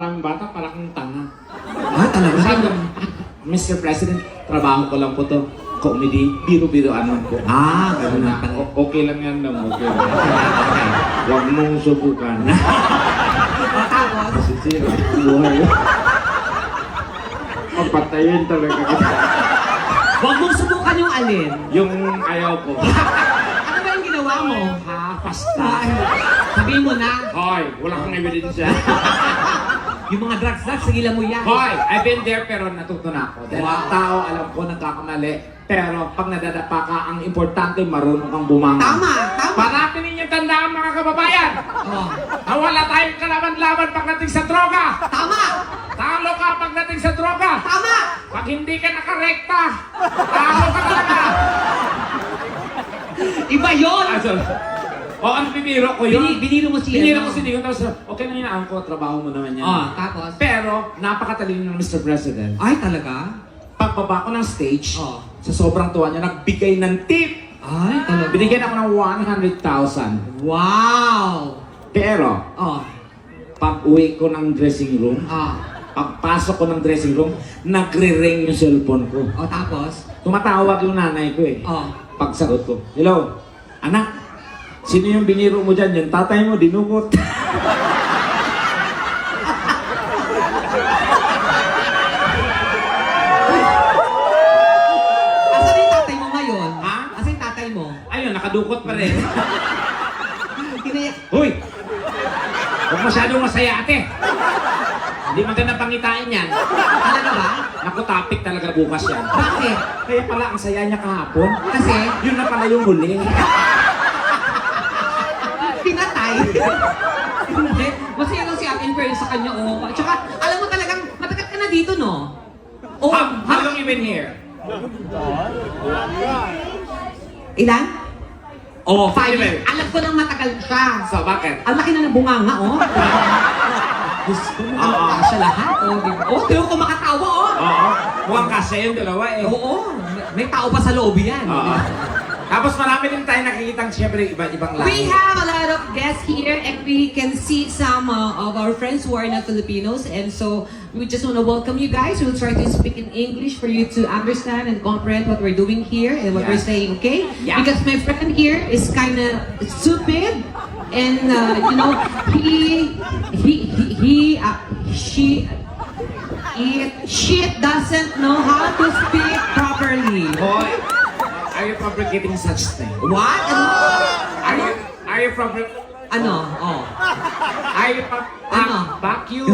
Ang bata, parang tanga. Ah, talaga? Sabi ko, Mr. President, trabaho ko lang po to. Comedy, biro-biroan lang po. Ah, gano'n na pala. Okay lang yan lang, okay lang. Huwag mong subukan. Tapos? Masisira ang buhay. Papatayin talaga kita. Huwag mong subukan yung alin. Yung ayaw ko. Ano ba yung ginawa mo? Ha, basta. Sabihin mo na, Hoy, wala kang ebidensya. yung mga drugs, sigilan mo yan. Hoy, I've been there pero natuto na ako. Dahil ang Wow. tao, alam ko, nagkakamali. Pero pag nadadapa ka, ang importante, marunong kang bumangon. Tama, tama. Parati ninyong tandaan mga kababayan. Oh, Na wala tayong kalaban-laban pagdating sa droga. tama! Talo ka pagdating sa droga. Tama! Pag hindi ka nakarekta, talo ka talaga. Iba yun! O, ano bibiro ko yun? Biniro mo siya. Biniro ko si Diego, tapos okay na yun ko, trabaho mo naman yan. Oh, tapos? Pero, napakatalino ng Mr. President. Ay, talaga? Pagbaba ko ng stage, Oh. sa sobrang tuwa niya, nagbigay ng tip. Ay, talaga? Binigyan ako ng 100,000. Wow! Pero, Oh, pag uwi ko ng dressing room, oh, pagpasok ko ng dressing room, nagre-ring yung cellphone ko. oh, tapos? Tumatawag yung nanay ko eh. Oh. Pagsagot ko, hello, anak, sino yung biniro mo dyan? Yung tatay mo, dinukot. Asan yung tatay mo ngayon? Ha? Asan yung tatay mo? Ayun, nakadukot pa rin. Tinaya... Hoy! Huwag masyadong masaya ate. Hindi maganda pangitain yan. Talaga ba? Naku, topic talaga bukas yan. Bakit? Kaya pala ang saya niya kahapon. Kasi, Yun na pala yung huli. pinatay. Hindi. Masaya lang si Ate Inferno sa kanya, oh. Tsaka, alam mo talagang, matagal ka na dito, no? Oh, How long you been here? Ilan? Oh, 5 years. Alam ko nang matagal siya. So, bakit? Ang laki na ng bunganga, oh. Gusto mo Oo. siya lahat, oh. Di ba? Oh, tiyo ko makatawa, oh. Oo. Mukhang kasi yung dalawa eh. Oo. May tao pa sa loob yan. Oo. Tapos marami din tayo nakikitang siyempre iba-ibang lahi. We have a lot of guests here and we can see some of our friends who are not Filipinos, and so we just want to welcome you guys. We'll try to speak in English for you to understand and comprehend what we're doing here and what Yeah. we're saying, okay? Yeah. Because my friend here is kind of stupid and you know, she doesn't know how to speak properly. Hoy, are you fabricating such thing? What? Ano? Are you fabric... Ano? Oh. Are you Ano? Back you.